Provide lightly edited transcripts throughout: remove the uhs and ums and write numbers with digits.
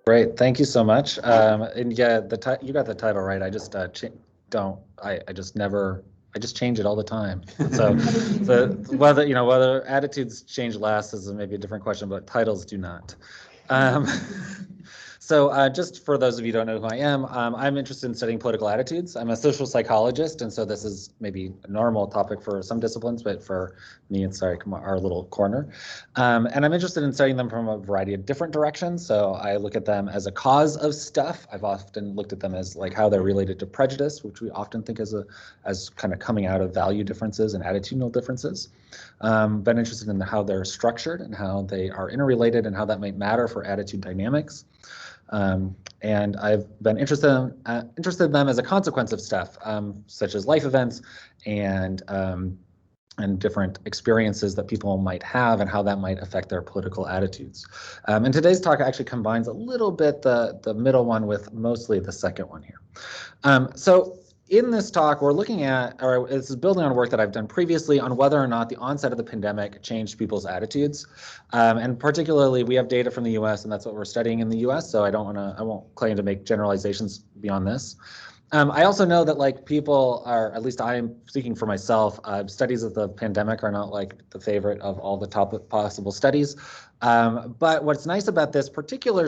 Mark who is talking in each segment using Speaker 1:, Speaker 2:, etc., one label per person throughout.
Speaker 1: Great, thank you so much. And yeah, you got the title right. I just don't. I just never. I just change it all the time. So, whether attitudes change less is maybe a different question, but titles do not. Um, so just for those of you who don't know who I am, I'm interested in studying political attitudes. I'm a social psychologist, and so this is maybe a normal topic for some disciplines, but for me, it's our little corner. And I'm interested in studying them from a variety of different directions. So I look at them as a cause of stuff. I've often looked at them as like how they're related to prejudice, which we often think as kind of coming out of value differences and attitudinal differences. Been interested in how they're structured and how they are interrelated and how that might matter for attitude dynamics. And I've been interested in them as a consequence of stuff, such as life events and different experiences that people might have and how that might affect their political attitudes. And today's talk actually combines a little bit the middle one with mostly the second one here. So in this talk, we're looking at, or this is building on work that I've done previously on whether or not the onset of the pandemic changed people's attitudes. And particularly, we have data from the US, and that's what we're studying in the US, so I won't claim to make generalizations beyond this. I also know that like people are, at least I'm speaking for myself, studies of the pandemic are not like the favorite of all the top possible studies. But what's nice about this particular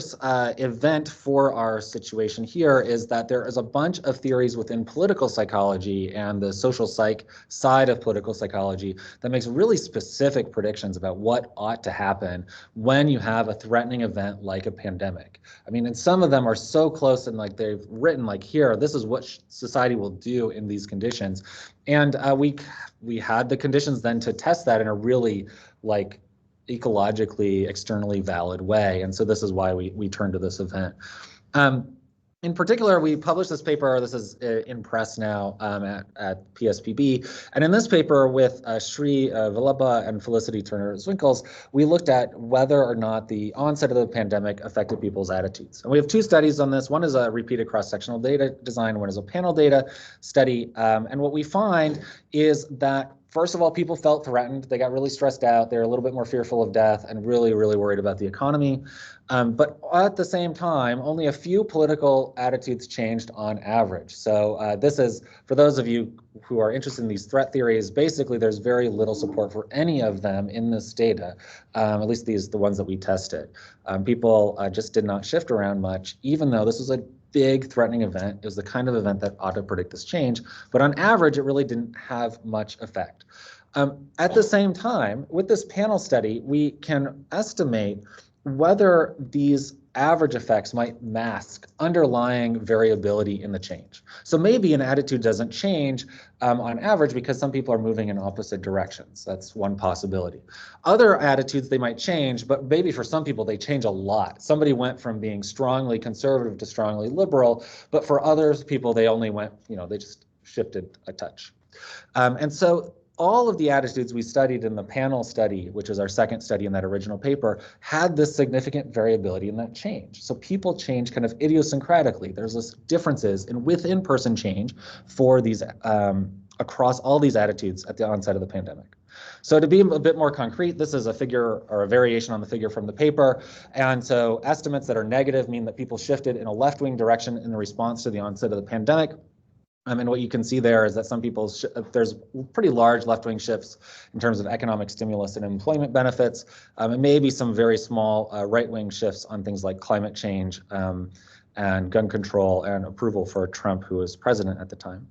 Speaker 1: event for our situation here is that there is a bunch of theories within political psychology and the social psych side of political psychology that makes really specific predictions about what ought to happen when you have a threatening event like a pandemic. I mean, and some of them are so close and like they've written like here, this is what society will do in these conditions. And we had the conditions then to test that in a really like ecologically, externally valid way. And so this is why we turned to this event. In particular, we published this paper, this is in press now at PSPB, and in this paper with Sri Vallabha and Felicity Turner-Zwinkels, we looked at whether or not the onset of the pandemic affected people's attitudes. And we have two studies on this. One is a repeated cross-sectional data design, one is a panel data study, and what we find is that first of all, people felt threatened. They got really stressed out. They're a little bit more fearful of death and really, really worried about the economy. But at the same time, only a few political attitudes changed on average. So this is, for those of you who are interested in these threat theories, basically there's very little support for any of them in this data, at least the ones that we tested. People just did not shift around much, even though this was a big threatening event. It was the kind of event that ought to predict this change, but on average, it really didn't have much effect. At the same time, with this panel study, we can estimate whether these average effects might mask underlying variability in the change. So maybe an attitude doesn't change on average because some people are moving in opposite directions. That's one possibility. Other attitudes, they might change, but maybe for some people they change a lot. Somebody went from being strongly conservative to strongly liberal, but for other people they only went, they just shifted a touch. And so all of the attitudes we studied in the panel study, which is our second study in that original paper, had this significant variability in that change. So people change kind of idiosyncratically. There's this differences in within-person change for these across all these attitudes at the onset of the pandemic. So to be a bit more concrete, this is a figure or a variation on the figure from the paper. And so estimates that are negative mean that people shifted in a left-wing direction in response to the onset of the pandemic. And what you can see there is that some people, there's pretty large left-wing shifts in terms of economic stimulus and employment benefits, and maybe some very small right-wing shifts on things like climate change and gun control and approval for Trump, who was president at the time.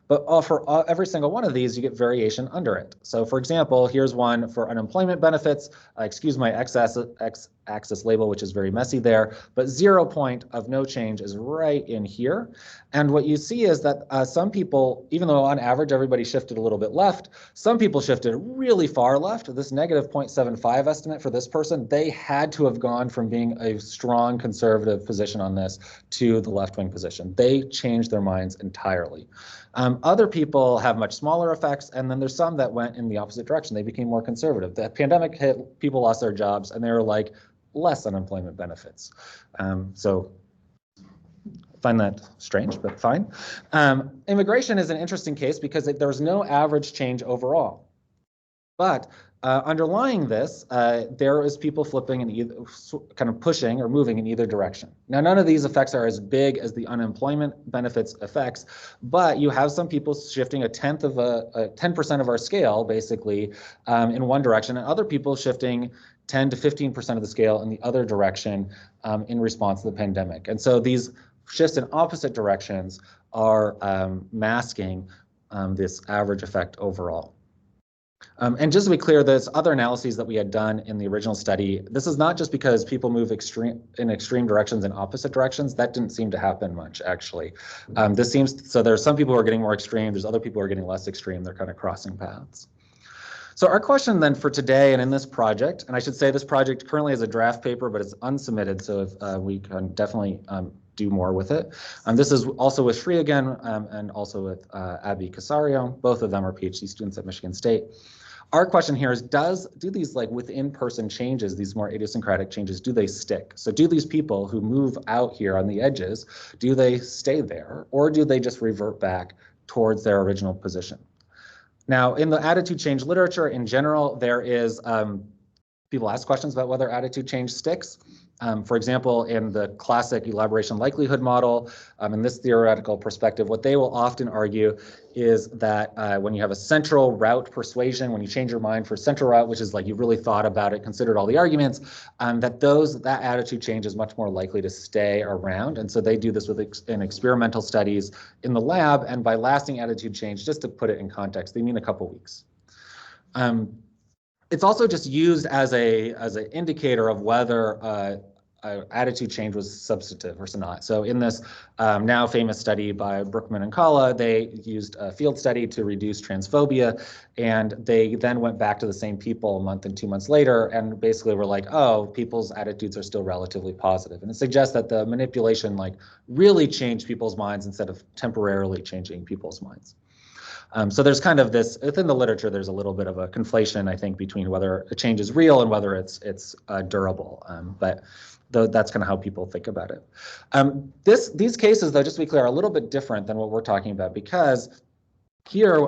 Speaker 1: But for every single one of these, you get variation under it. So for example, here's one for unemployment benefits. Excuse my x-axis label, which is very messy there, but 0 point of no change is right in here. And what you see is that some people, even though on average everybody shifted a little bit left, some people shifted really far left. This negative 0.75 estimate for this person, they had to have gone from being a strong conservative position on this to the left-wing position. They changed their minds entirely. Other people have much smaller effects, and then there's some that went in the opposite direction. They became more conservative. The pandemic hit, people lost their jobs, and they were like, less unemployment benefits. So I find that strange, but fine. Immigration is an interesting case because there was no average change overall. But underlying this, there is people flipping in either, kind of pushing or moving in either direction. Now, none of these effects are as big as the unemployment benefits effects, but you have some people shifting a 10% of our scale, basically, in one direction, and other people shifting 10 to 15% of the scale in the other direction in response to the pandemic. And so these shifts in opposite directions are masking this average effect overall. And just to be clear, there's other analyses that we had done in the original study. This is not just because people move in extreme directions and opposite directions. That didn't seem to happen much, actually. So there's some people who are getting more extreme. There's other people who are getting less extreme. They're kind of crossing paths. So our question then for today and in this project, and I should say this project currently has a draft paper, but it's unsubmitted, so if, we can definitely do more with it. This is also with Shri again, and also with Abby Casario. Both of them are PhD students at Michigan State. Our question here is, do these like within-person changes, these more idiosyncratic changes, do they stick? So do these people who move out here on the edges, do they stay there, or do they just revert back towards their original position? Now, in the attitude change literature in general, there is, people ask questions about whether attitude change sticks. For example, in the classic elaboration likelihood model, in this theoretical perspective, what they will often argue is that when you have a central route persuasion, when you change your mind for central route, which is like you've really thought about it, considered all the arguments, that attitude change is much more likely to stay around. And so they do this in experimental studies in the lab, and by lasting attitude change, just to put it in context, they mean a couple weeks. It's also just used as an indicator of whether attitude change was substantive or not. So in this now famous study by Brookman and Kalla, they used a field study to reduce transphobia, and they then went back to the same people a month and 2 months later and basically were like, oh, people's attitudes are still relatively positive. And it suggests that the manipulation like really changed people's minds instead of temporarily changing people's minds. So there's kind of this, within the literature, there's a little bit of a conflation, I think, between whether a change is real and whether it's durable. But that's kind of how people think about it. These cases, though, just to be clear, are a little bit different than what we're talking about, because here,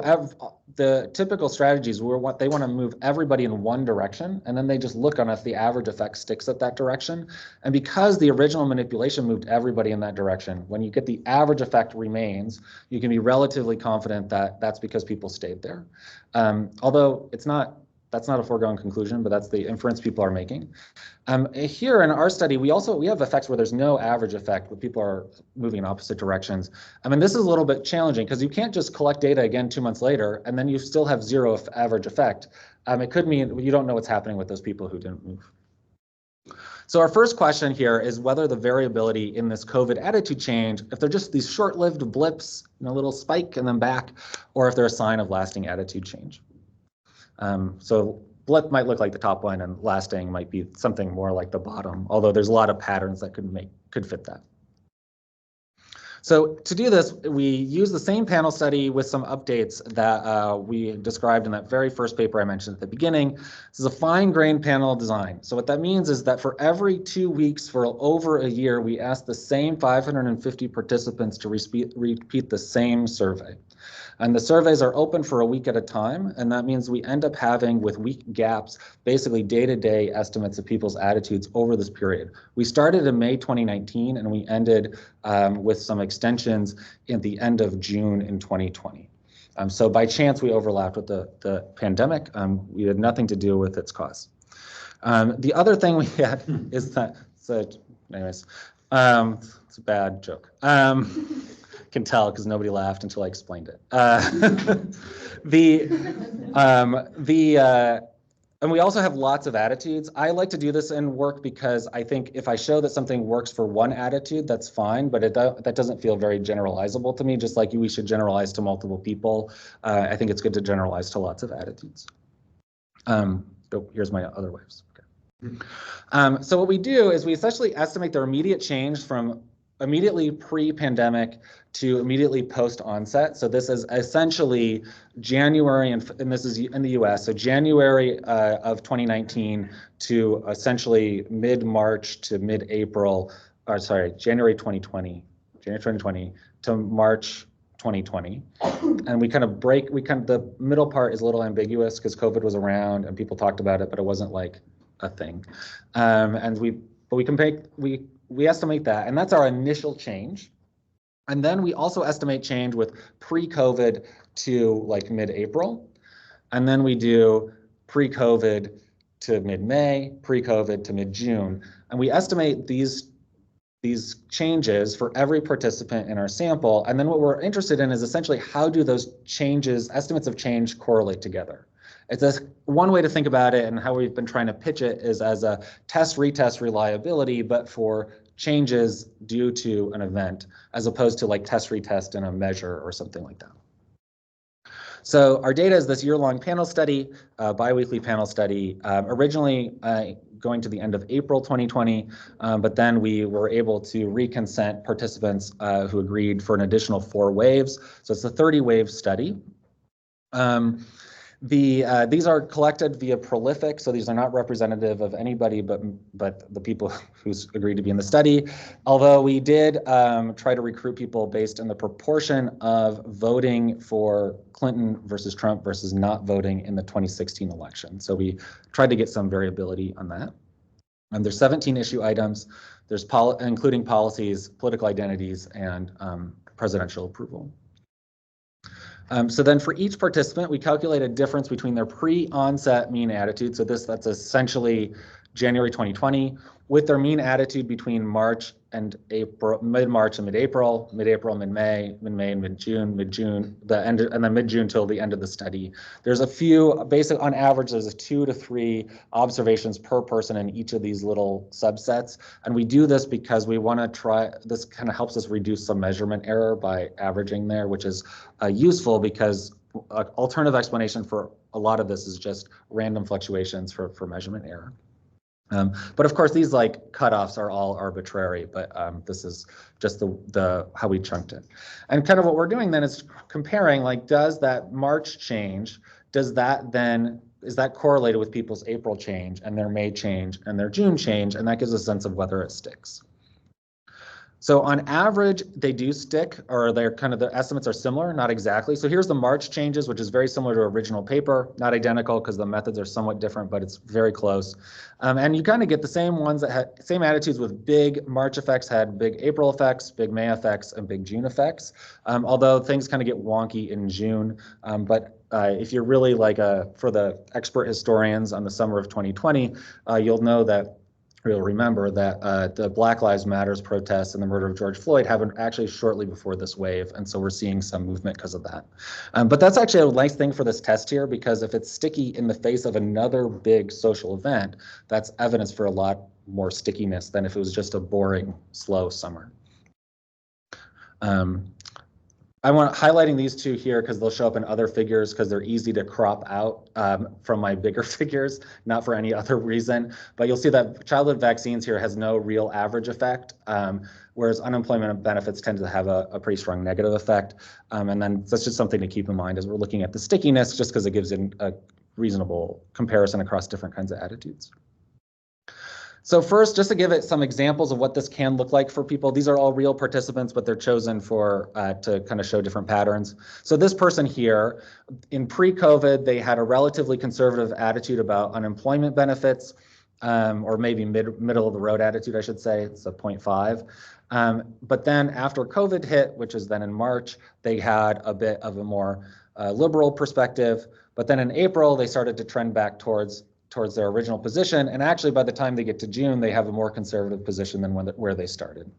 Speaker 1: the typical strategies were they want to move everybody in one direction, and then they just look on if the average effect sticks at that direction. And because the original manipulation moved everybody in that direction, when you get the average effect remains, you can be relatively confident that that's because people stayed there. Although that's not a foregone conclusion, but that's the inference people are making. Here in our study, we have effects where there's no average effect, where people are moving in opposite directions. I mean, this is a little bit challenging because you can't just collect data again 2 months later and then you still have zero average effect. It could mean you don't know what's happening with those people who didn't move. So our first question here is whether the variability in this COVID attitude change, if they're just these short-lived blips, a little spike and then back, or if they're a sign of lasting attitude change. So blip might look like the top one, and lasting might be something more like the bottom, although there's a lot of patterns that could fit that. So to do this, we use the same panel study with some updates that we described in that very first paper I mentioned at the beginning. This is a fine-grained panel design. So what that means is that for every 2 weeks for over a year, we asked the same 550 participants to repeat the same survey. And the surveys are open for a week at a time, and that means we end up having, with week gaps, basically day-to-day estimates of people's attitudes over this period. We started in May 2019, and we ended with some extensions at the end of June in 2020. So by chance, we overlapped with the pandemic. We had nothing to do with its cause. The other thing we had is that, so anyways, it's a bad joke. Can tell because nobody laughed until I explained it. And we also have lots of attitudes. I like to do this in work because I think if I show that something works for one attitude, that's fine, but that doesn't feel very generalizable to me, just like we should generalize to multiple people. I think it's good to generalize to lots of attitudes. So here's my other waves. Okay. So what we do is we essentially estimate their immediate change from immediately pre-pandemic to immediately post-onset. So this is essentially January, and this is in the US, so January of 2019 to essentially mid-March to mid-April, or sorry, January 2020 to March 2020. And the middle part is a little ambiguous because COVID was around and people talked about it, but it wasn't like a thing. We estimate that, and that's our initial change. And then we also estimate change with pre-COVID to like mid-April. And then we do pre-COVID to mid-May, pre-COVID to mid-June. And we estimate these changes for every participant in our sample. And then what we're interested in is essentially how do those changes, estimates of change, correlate together. It's one way to think about it, and how we've been trying to pitch it is as a test-retest reliability, but for changes due to an event, as opposed to like test-retest in a measure or something like that. So our data is this year-long panel study, biweekly panel study, originally going to the end of April 2020, but then we were able to reconsent participants who agreed for an additional 4 waves. So it's a 30-wave study. These are collected via prolific, so these are not representative of anybody but the people who agreed to be in the study. Although we did try to recruit people based on the proportion of voting for Clinton versus Trump versus not voting in the 2016 election. So we tried to get some variability on that. And there's 17 issue items. There's including policies, political identities, and presidential approval. So then for each participant, we calculate a difference between their pre-onset mean attitude. So that's essentially January 2020, with their mean attitude between March and April, mid-March and mid-April, mid-May, mid-May and mid-June, and then mid-June till the end of the study. There's a few, on average, there's 2 to 3 observations per person in each of these little subsets. And we do this because we want to try, this kind of helps us reduce some measurement error by averaging there, which is useful because an alternative explanation for a lot of this is just random fluctuations for measurement error. But of course, these like cutoffs are all arbitrary, but this is just the how we chunked it. And kind of what we're doing then is comparing, like, does that March change, is that correlated with people's April change and their May change and their June change? And that gives a sense of whether it sticks. So on average, they do stick, or they're kind of, the estimates are similar, not exactly. So here's the March changes, which is very similar to original paper, not identical because the methods are somewhat different, but it's very close. And you kind of get the same ones that had same attitudes with big March effects, had big April effects, big May effects, and big June effects. Although things kind of get wonky in June. But if you're really like for the expert historians on the summer of 2020, you'll know that you'll remember that the Black Lives Matters protests and the murder of George Floyd happened actually shortly before this wave, and so we're seeing some movement because of that. But that's actually a nice thing for this test here, because if it's sticky in the face of another big social event, that's evidence for a lot more stickiness than if it was just a boring, slow summer. I want highlighting these two here because they'll show up in other figures because they're easy to crop out from my bigger figures, not for any other reason. But you'll see that childhood vaccines here has no real average effect, whereas unemployment benefits tend to have a pretty strong negative effect. And then that's just something to keep in mind as we're looking at the stickiness, just because it gives it a reasonable comparison across different kinds of attitudes. So first, just to give it some examples of what this can look like for people, these are all real participants, but they're chosen for to kind of show different patterns. So this person here, in pre-COVID, they had a relatively conservative attitude about unemployment benefits, or maybe middle of the road attitude, I should say. It's a 0.5. But then after COVID hit, which is then in March, they had a bit of a more liberal perspective. But then in April, they started to trend back towards their original position, and actually by the time they get to June, they have a more conservative position than where they started.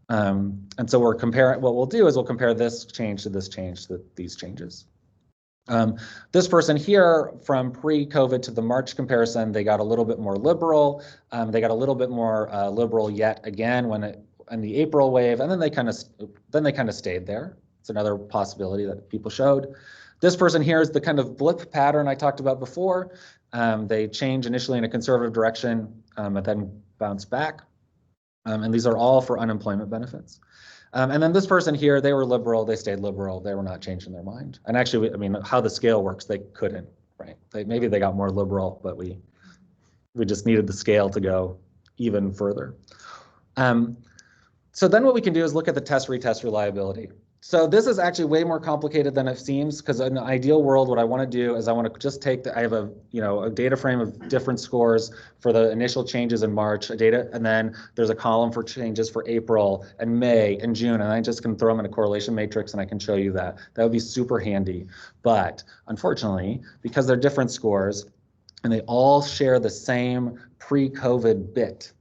Speaker 1: And so we're comparing, what we'll do is we'll compare this change to this change to these changes. This person here, from pre-COVID to the March comparison, they got a little bit more liberal. They got a little bit more liberal yet again in the April wave, and then they kind of stayed there. It's another possibility that people showed. This person here is the kind of blip pattern I talked about before. They change initially in a conservative direction, but then bounce back. And these are all for unemployment benefits. And then this person here, they were liberal, they stayed liberal, they were not changing their mind. And actually, I mean, how the scale works, they couldn't, right? Maybe they got more liberal, but we just needed the scale to go even further. So then what we can do is look at the test-retest reliability. So this is actually way more complicated than it seems, because in the ideal world, what I want to do is I want to just take I have a data frame of different scores for the initial changes in March, and then there's a column for changes for April and May and June, and I just can throw them in a correlation matrix and I can show you that. That would be super handy. But unfortunately, because they're different scores and they all share the same pre-COVID bit,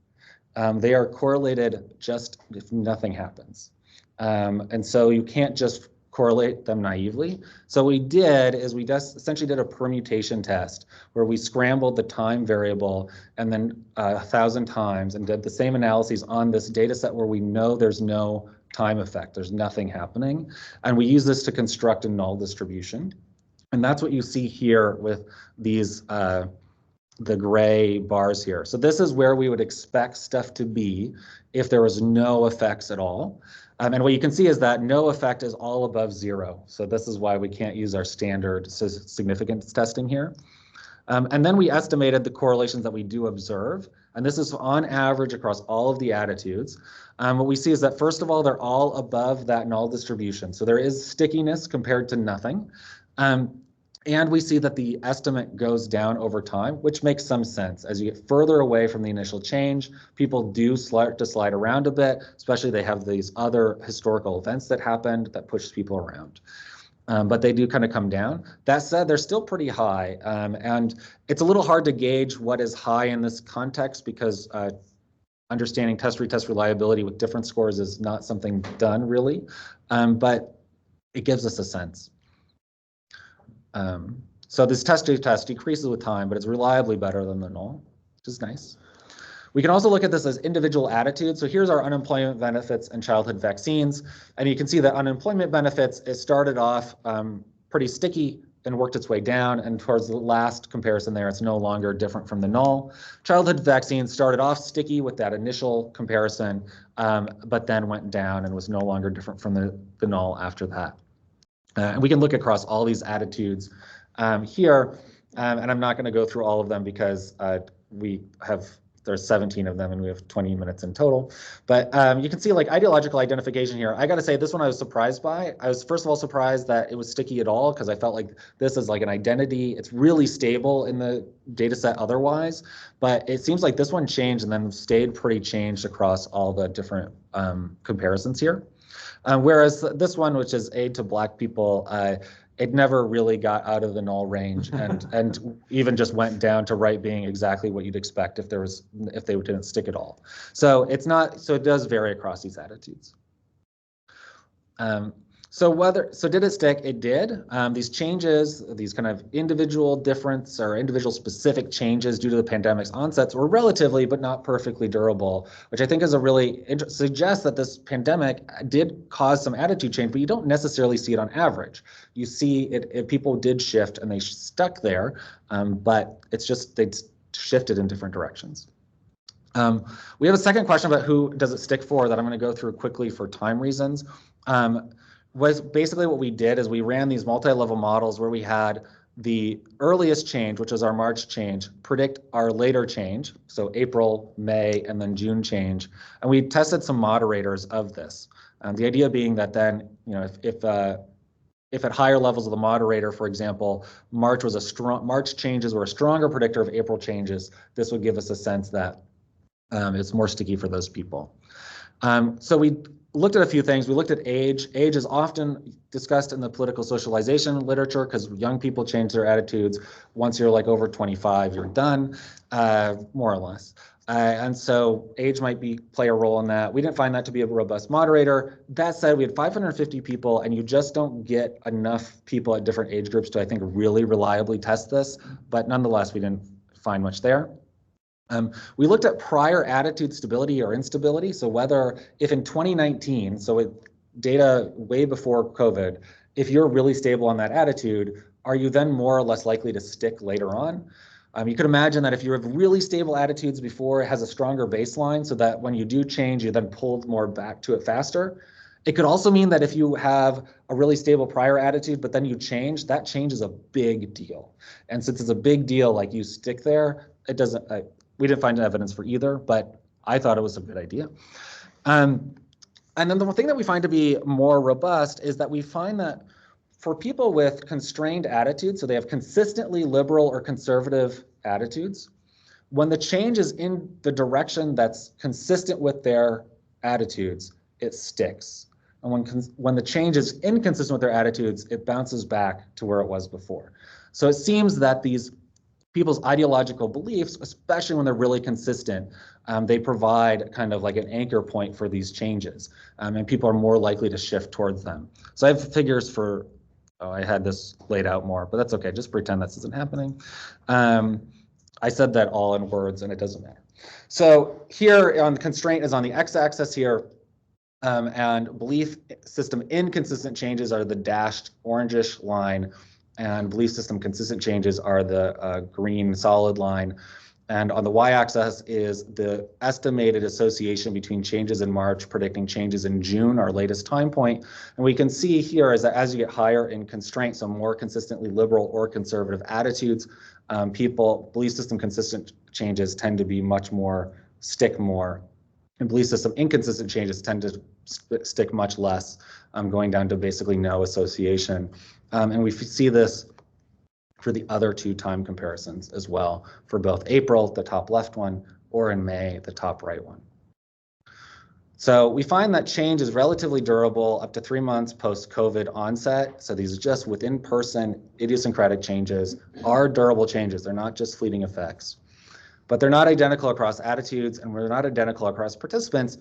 Speaker 1: they are correlated just if nothing happens. And so you can't just correlate them naively. So what we did is we just essentially did a permutation test where we scrambled the time variable and then 1,000 times and did the same analyses on this data set where we know there's no time effect, there's nothing happening. And we use this to construct a null distribution. And that's what you see here with these the gray bars here. So this is where we would expect stuff to be if there was no effects at all. And what you can see is that no effect is all above 0. So this is why we can't use our standard significance testing here. And then we estimated the correlations that we do observe. And this is on average across all of the attitudes. What we see is that, first of all, they're all above that null distribution. So there is stickiness compared to nothing. And we see that the estimate goes down over time, which makes some sense. As you get further away from the initial change, people do start to slide around a bit, especially they have these other historical events that happened that push people around. But they do kind of come down. That said, they're still pretty high. And it's a little hard to gauge what is high in this context because understanding test-retest reliability with different scores is not something done really, but it gives us a sense. So this test-to-test decreases with time, but it's reliably better than the null, which is nice. We can also look at this as individual attitudes. So here's our unemployment benefits and childhood vaccines. And you can see that unemployment benefits, it started off pretty sticky and worked its way down. And towards the last comparison there, it's no longer different from the null. Childhood vaccines started off sticky with that initial comparison, but then went down and was no longer different from the null after that. And we can look across all these attitudes here, and I'm not going to go through all of them because there's 17 of them and we have 20 minutes in total. But you can see like ideological identification here. I got to say this one I was surprised by. I was first of all surprised that it was sticky at all because I felt like this is like an identity. It's really stable in the data set otherwise, but it seems like this one changed and then stayed pretty changed across all the different comparisons here. Whereas this one, which is aid to Black people, it never really got out of the null range and even just went down to right being exactly what you'd expect if they didn't stick at all. So it does vary across these attitudes. So did it stick? It did. These changes, these kind of individual difference or individual specific changes due to the pandemic's onsets were relatively but not perfectly durable, which I think is suggests that this pandemic did cause some attitude change, but you don't necessarily see it on average. You see it people did shift and they stuck there, but it's just they shifted in different directions. We have a second question about who does it stick for that I'm going to go through quickly for time reasons. Was basically what we did is we ran these multi-level models where we had the earliest change, which is our March change, predict our later change, so April, May, and then June change. And we tested some moderators of this. The idea being that then, if at higher levels of the moderator, for example, March changes were a stronger predictor of April changes, this would give us a sense that it's more sticky for those people. So we looked at a few things. We looked at age. Age is often discussed in the political socialization literature because young people change their attitudes. Once you're like over 25, you're done, more or less. And so age might play a role in that. We didn't find that to be a robust moderator. That said, we had 550 people, and you just don't get enough people at different age groups to, I think, really reliably test this. But nonetheless, we didn't find much there. We looked at prior attitude stability or instability. So if in 2019, so with data way before COVID, if you're really stable on that attitude, are you then more or less likely to stick later on? You could imagine that if you have really stable attitudes before, it has a stronger baseline so that when you do change, you then pull more back to it faster. It could also mean that if you have a really stable prior attitude, but then you change, that change is a big deal. And since it's a big deal, like you stick there, it doesn't, we didn't find evidence for either, but I thought it was a good idea. And then the thing that we find to be more robust is that we find that for people with constrained attitudes, so they have consistently liberal or conservative attitudes, when the change is in the direction that's consistent with their attitudes, it sticks. And when the change is inconsistent with their attitudes, it bounces back to where it was before. So it seems that these people's ideological beliefs, especially when they're really consistent, they provide kind of like an anchor point for these changes, and people are more likely to shift towards them. So I have figures for, oh, I had this laid out more, but that's okay. Just pretend this isn't happening. I said that all in words, and it doesn't matter. So here on the constraint is on the x-axis here, and belief system inconsistent changes are the dashed orangish line, and belief system consistent changes are the green solid line. And on the y-axis is the estimated association between changes in March predicting changes in June, our latest time point. And we can see here is that as you get higher in constraint, so more consistently liberal or conservative attitudes, belief system consistent changes tend to be much more, stick more. And belief system inconsistent changes tend to stick much less, going down to basically no association. And we see this for the other two time comparisons as well, for both April, the top left one, or in May, the top right one. So we find that change is relatively durable up to 3 months post-COVID onset. So these are just within person idiosyncratic changes are durable changes. They're not just fleeting effects. But they're not identical across attitudes, and we're not identical across participants.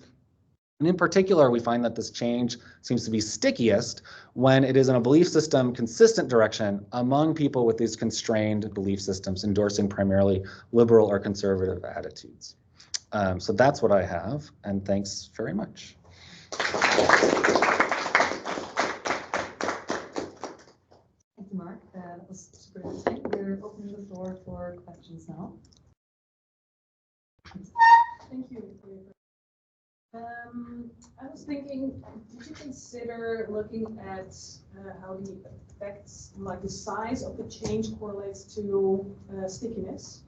Speaker 1: And in particular, we find that this change seems to be stickiest when it is in a belief system consistent direction among people with these constrained belief systems, endorsing primarily liberal or conservative attitudes. So that's what I have, and thanks very much.
Speaker 2: Thank you, Mark. That was super interesting. We're opening the floor for questions now.
Speaker 3: Thank you. I was thinking, did you consider looking at how the effects, like the size of the change correlates to stickiness?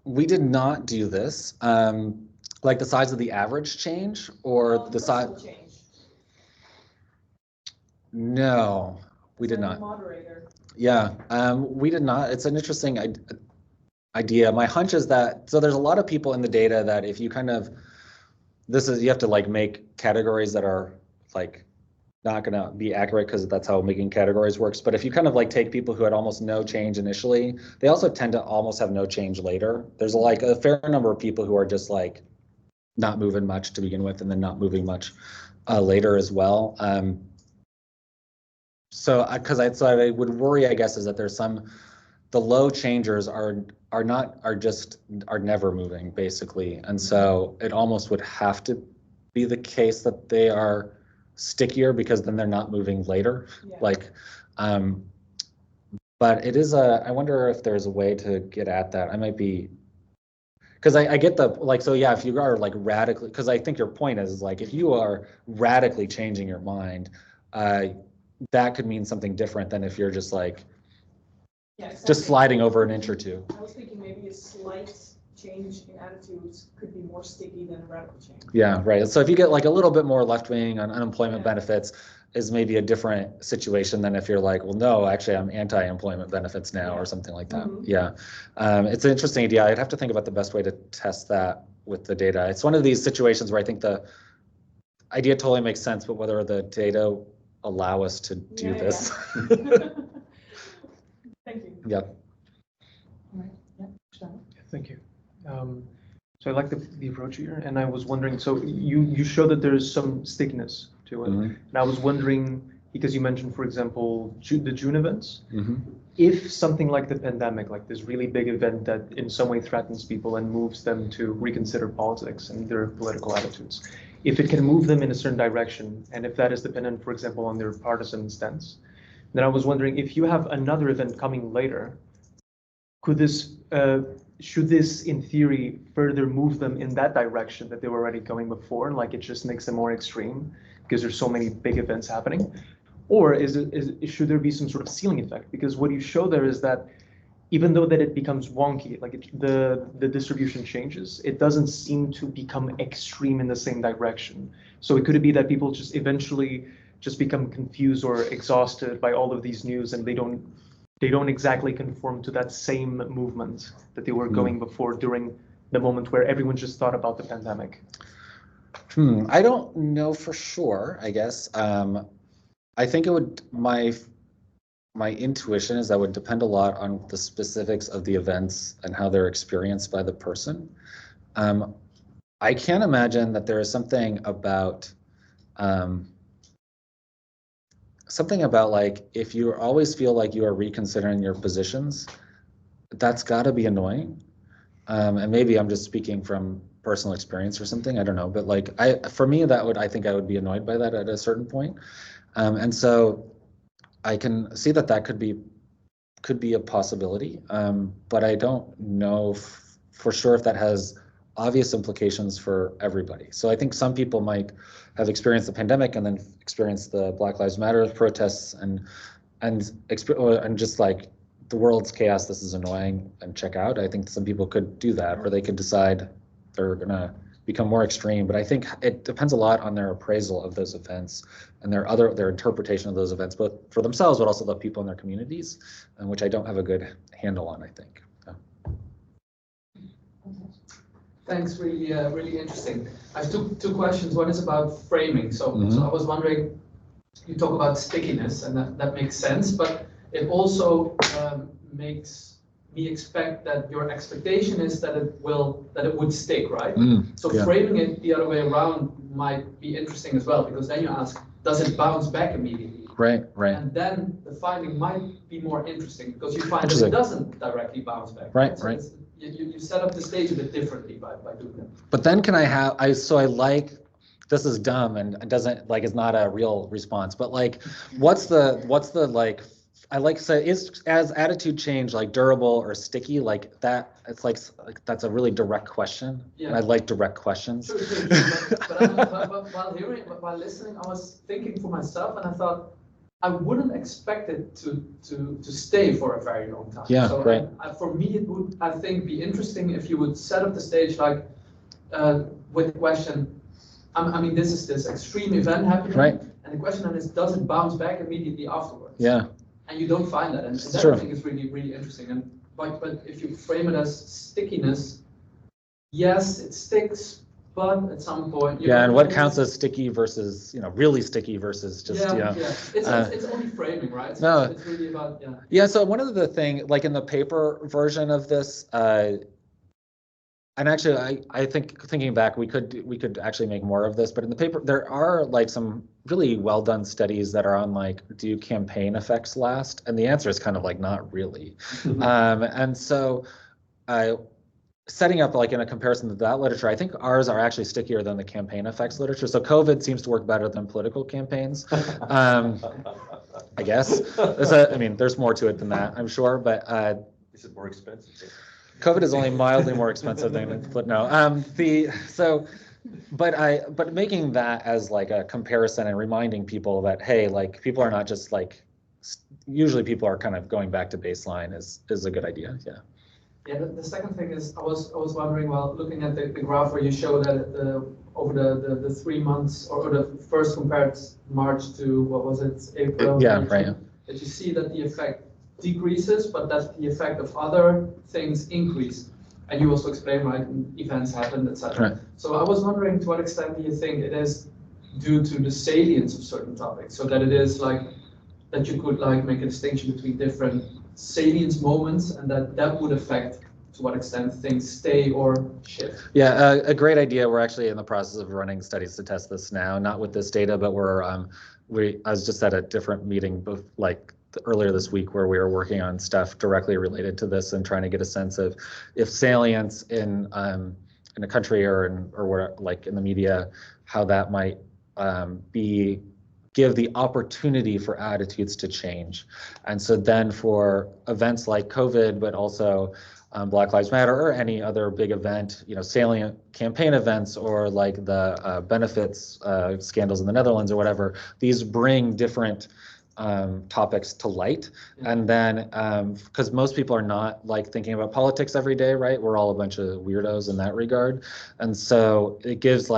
Speaker 1: We did not do this. Like the size of the average change or the size?
Speaker 3: Change.
Speaker 1: No, we did not.
Speaker 3: Moderator.
Speaker 1: Yeah, we did not. It's an interesting idea. My hunch is that, so there's a lot of people in the data that if you kind of, you have to like make categories that are like not gonna be accurate because that's how making categories works. But if you kind of like take people who had almost no change initially, they also tend to almost have no change later. There's like a fair number of people who are just like not moving much to begin with and then not moving much later as well. So I would worry, I guess, is that there's the low changers are never moving basically, and so it almost would have to be the case that they are stickier because then they're not moving later. Yeah. Like, but it is I wonder if there's a way to get at that. I might be, because I get the like, so yeah, if you are like radically, because I think your point is like if you are radically changing your mind, that could mean something different than if you're just like. Yeah, exactly. Just sliding over an inch or two.
Speaker 3: I was thinking maybe a slight change in attitudes could be more sticky than a radical change.
Speaker 1: Yeah, right. So if you get like a little bit more left wing on unemployment benefits is maybe a different situation than if you're like, well, no, actually I'm anti-employment benefits now or something like that. Mm-hmm. Yeah, it's an interesting idea. I'd have to think about the best way to test that with the data. It's one of these situations where I think the idea totally makes sense, but whether the data allow us to do this.
Speaker 3: Yeah. Thank you.
Speaker 1: Yeah.
Speaker 2: All right. Yeah.
Speaker 4: Thank you. So I like the approach here, and I was wondering. So you show that there is some stickiness to it, and I was wondering because you mentioned, for example, the June events. If something like the pandemic, like this really big event that in some way threatens people and moves them to reconsider politics and their political attitudes, if it can move them in a certain direction, and if that is dependent, for example, on their partisan stance. Then I was wondering if you have another event coming later, should this in theory further move them in that direction that they were already going before? Like it just makes them more extreme because there's so many big events happening? Or should there be some sort of ceiling effect? Because what you show there is that even though that it becomes wonky, like the distribution changes, it doesn't seem to become extreme in the same direction. So it could be that people just eventually just become confused or exhausted by all of these news, and they don't exactly conform to that same movement that they were going before during the moment where everyone just thought about the pandemic.
Speaker 1: I don't know for sure, I guess. I think it would, my intuition is that would depend a lot on the specifics of the events and how they're experienced by the person. I can't imagine that there is something about like, if you always feel like you are reconsidering your positions, that's got to be annoying. And maybe I'm just speaking from personal experience or something, I don't know, but like for me, I think I would be annoyed by that at a certain point. And so I can see that could be a possibility, but I don't know for sure if that has obvious implications for everybody. So I think some people might have experienced the pandemic and then experienced the Black Lives Matter protests and just like the world's chaos, this is annoying, and check out. I think some people could do that, or they could decide they're gonna become more extreme. But I think it depends a lot on their appraisal of those events and their interpretation of those events, both for themselves, but also the people in their communities, which I don't have a good handle on, I think. So.
Speaker 5: Thanks, really interesting. I have two questions. One is about framing. So I was wondering, you talk about stickiness, and that makes sense, but it also makes me expect that your expectation is that it would stick, right? So framing it the other way around might be interesting as well, because then you ask, does it bounce back immediately?
Speaker 1: Right.
Speaker 5: And then the finding might be more interesting, because you find that it doesn't directly bounce back.
Speaker 1: Right.
Speaker 5: You set up the stage a bit differently by doing that.
Speaker 1: But then this is dumb and it doesn't, like, it's not a real response, but like, what's the like, I like to say, is as attitude change like durable or sticky, like that? It's like that's a really direct question. Yeah. And I like direct questions.
Speaker 5: Sure. But while listening, I was thinking for myself, and I thought I wouldn't expect it to stay for a very long time.
Speaker 1: Yeah,
Speaker 5: so
Speaker 1: right.
Speaker 5: For me, it would, I think, be interesting if you would set up the stage like with the question. I mean, this is this extreme event happening, right? And the question then is, does it bounce back immediately afterwards?
Speaker 1: Yeah.
Speaker 5: And you don't find that, and that
Speaker 1: true.
Speaker 5: I think is really interesting. And but if you frame it as stickiness, yes, it sticks, but at some point,
Speaker 1: and what counts as sticky versus really sticky versus just
Speaker 5: It's only framing, right? It's really about
Speaker 1: So one of the thing, like in the paper version of this, and actually, I think thinking back, we could actually make more of this. But in the paper, there are like some really well done studies that are on like, do campaign effects last? And the answer is kind of like not really. And so, setting up like in a comparison to that literature, I think ours are actually stickier than the campaign effects literature. So COVID seems to work better than political campaigns. I guess. There's more to it than that, I'm sure. But
Speaker 6: is it more expensive?
Speaker 1: COVID is only mildly more expensive than, but no. But making that as like a comparison and reminding people that, hey, like people are not just like, usually people are kind of going back to baseline is a good idea. Yeah.
Speaker 5: Yeah. The second thing is, I was wondering, while looking at the graph where you show that over the 3 months, or the first compared March to what was it, April?
Speaker 1: Yeah. Right.
Speaker 5: That you see that the effect decreases, but that the effect of other things increase. And you also explain, right, events happen, etc.
Speaker 1: Right.
Speaker 5: So I was wondering, to what extent do you think it is due to the salience of certain topics, so that it is like that you could like make a distinction between different salience moments, and that would affect to what extent things stay or shift?
Speaker 1: Yeah, a great idea. We're actually in the process of running studies to test this now, not with this data, but I was just at a different meeting earlier this week where we were working on stuff directly related to this and trying to get a sense of if salience in a country or where, like in the media, how that might give the opportunity for attitudes to change. And so then for events like COVID, but also Black Lives Matter or any other big event, salient campaign events, or like the benefits scandals in the Netherlands or whatever, these bring different topics to light. And then, because most people are not like thinking about politics every day, right? We're all a bunch of weirdos in that regard. And so it gives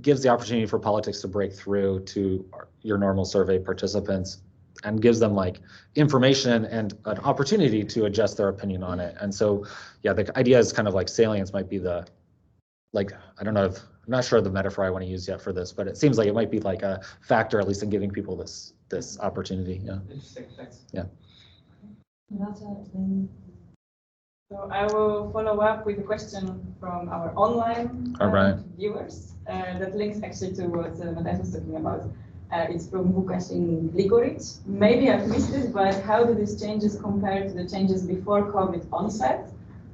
Speaker 1: gives the opportunity for politics to break through to your normal survey participants and gives them like information and an opportunity to adjust their opinion on it. And so, yeah, the idea is kind of like salience might be the, like, I don't know if, I'm not sure the metaphor I want to use yet for this, but it seems like it might be like a factor, at least in giving people this opportunity. Yeah.
Speaker 5: Interesting, thanks.
Speaker 1: Yeah.
Speaker 2: So I will follow up with a question from our online viewers that links actually to what Matthijs was talking about. It's from Vukas in Gligoric. Maybe I've missed it, but how do these changes compare to the changes before COVID onset?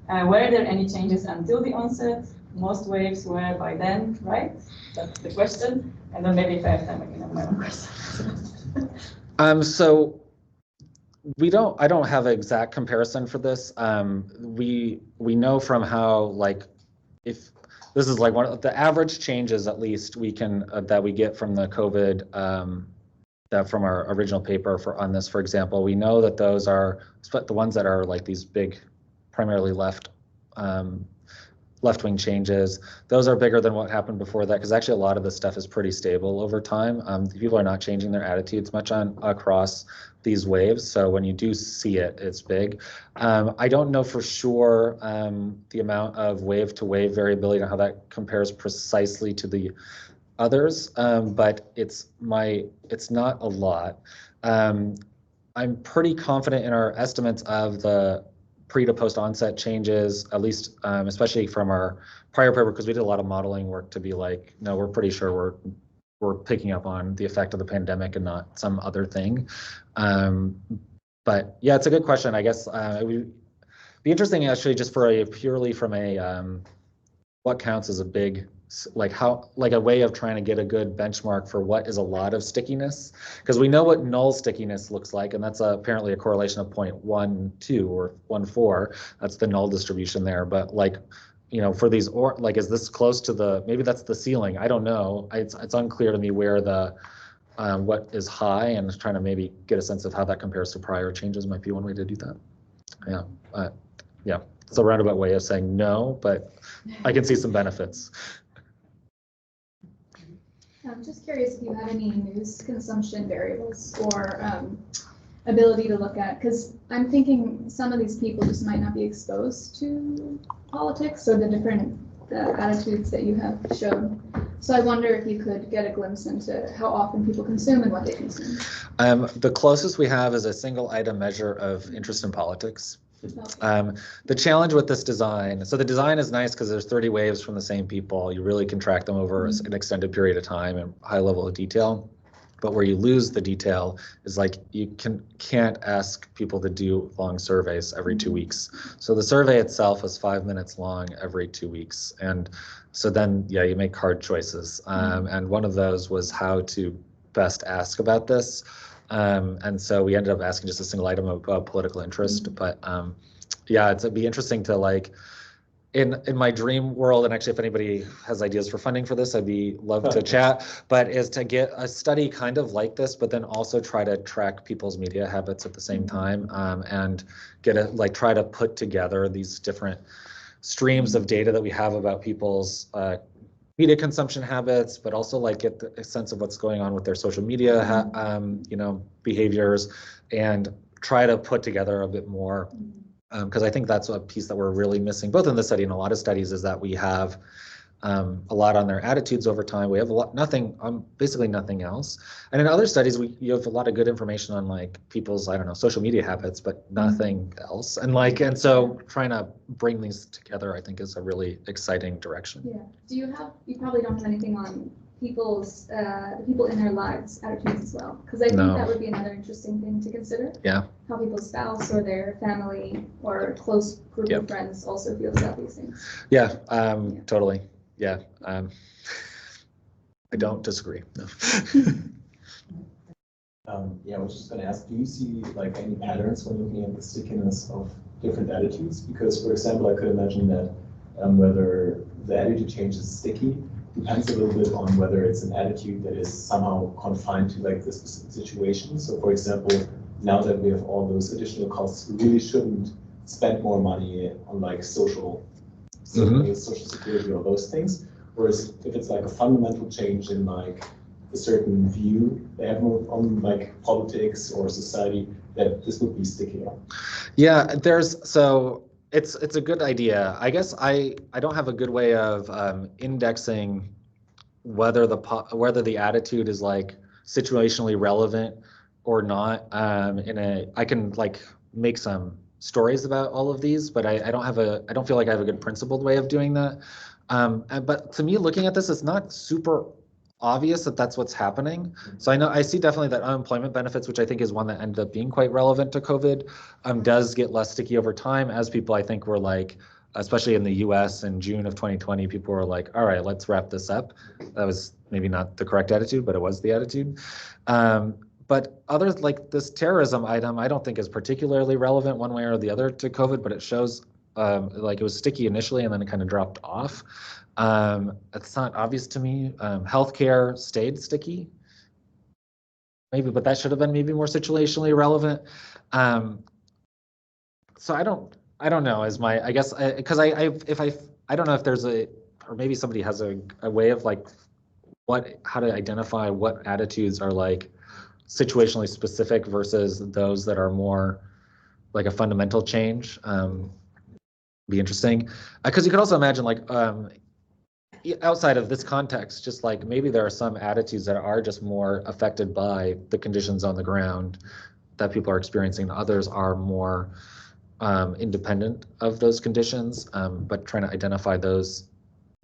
Speaker 2: Were there any changes until the onset? Most waves were by then, right? That's the question. And then maybe if I have time, I can have my own question.
Speaker 1: So I don't have an exact comparison for this. We know from how, like, if this is like one of the average changes, at least we can that we get from the COVID, that from our original paper on this, for example, we know that those are the ones that are like these big, primarily left-wing changes. Those are bigger than what happened before that, because actually a lot of this stuff is pretty stable over time. People are not changing their attitudes much across these waves. So when you do see it, it's big. I don't know for sure the amount of wave to wave variability and how that compares precisely to the others, but it's not a lot. I'm pretty confident in our estimates of the pre to post onset changes, at least especially from our prior paper, because we did a lot of modeling work to be like, no, we're pretty sure we're picking up on the effect of the pandemic and not some other thing. But yeah, it's a good question. I guess it would be interesting actually just for purely from a what counts as a big, like a way of trying to get a good benchmark for what is a lot of stickiness, because we know what null stickiness looks like, and that's apparently a correlation of 0.12 or 1.4. That's the null distribution there. But like, you know, for these, or like, is this close to maybe that's the ceiling? I don't know. It's unclear to me where the what is high, and trying to maybe get a sense of how that compares to prior changes might be one way to do that. Yeah, yeah. It's a roundabout way of saying no, but I can see some benefits.
Speaker 7: I'm just curious if you had any news consumption variables or ability to look at, because I'm thinking some of these people just might not be exposed to politics or the different attitudes that you have shown. So I wonder if you could get a glimpse into how often people consume and what they consume.
Speaker 1: The closest we have is a single item measure of interest in politics. The challenge with this design, so the design is nice because there's 30 waves from the same people. You really can track them over an extended period of time and high level of detail. But where you lose the detail is like you can't ask people to do long surveys every 2 weeks. So the survey itself is 5 minutes long every 2 weeks. And so then, yeah, you make hard choices. And one of those was how to best ask about this. And so we ended up asking just a single item of political interest. But yeah, it'd be interesting to like, in my dream world, and actually if anybody has ideas for funding for this, love to chat, but is to get a study kind of like this, but then also try to track people's media habits at the same time, and try to put together these different streams of data that we have about people's media consumption habits, but also like get a sense of what's going on with their social media, behaviors, and try to put together a bit more. Because I think that's a piece that we're really missing, both in this study and a lot of studies, is that we have a lot on their attitudes over time. We have basically nothing else. And in other studies, you have a lot of good information on like people's, I don't know, social media habits, but nothing else. And so trying to bring these together, I think, is a really exciting direction.
Speaker 7: Yeah. You probably don't have anything on people's, the people in their lives' attitudes as well, because I think that would be another interesting thing to consider. Yeah. How people's spouse or their family or close group of friends also feels about these things.
Speaker 1: Yeah, totally. Yeah, I don't disagree. No.
Speaker 6: Yeah, I was just going to ask, do you see like any patterns when looking at the stickiness of different attitudes? Because, for example, I could imagine that whether the attitude change is sticky depends a little bit on whether it's an attitude that is somehow confined to like the specific situation. So for example, now that we have all those additional costs, we really shouldn't spend more money on like social security or those things. Whereas if it's like a fundamental change in like a certain view they have on like politics or society, that this would be stickier.
Speaker 1: Yeah, it's a good idea. I guess I don't have a good way of indexing whether the attitude is like situationally relevant or not. I can like make some stories about all of these, but I don't feel like I have a good principled way of doing that. But to me, looking at this, it's not super obvious that that's what's happening. So I see definitely that unemployment benefits, which I think is one that ended up being quite relevant to COVID, does get less sticky over time as people, I think, were like, especially in the US in June of 2020, people were like, all right, let's wrap this up. That was maybe not the correct attitude, but it was the attitude. But others like this terrorism item, I don't think is particularly relevant one way or the other to COVID, but it shows like it was sticky initially and then it kind of dropped off. It's not obvious to me. Healthcare stayed sticky, maybe, but that should have been maybe more situationally relevant. So I don't know. I guess because I don't know if there's or maybe somebody has a way of like how to identify what attitudes are like situationally specific versus those that are more like a fundamental change. Be interesting because you could also imagine like outside of this context, just like maybe there are some attitudes that are just more affected by the conditions on the ground that people are experiencing. Others are more independent of those conditions, but trying to identify those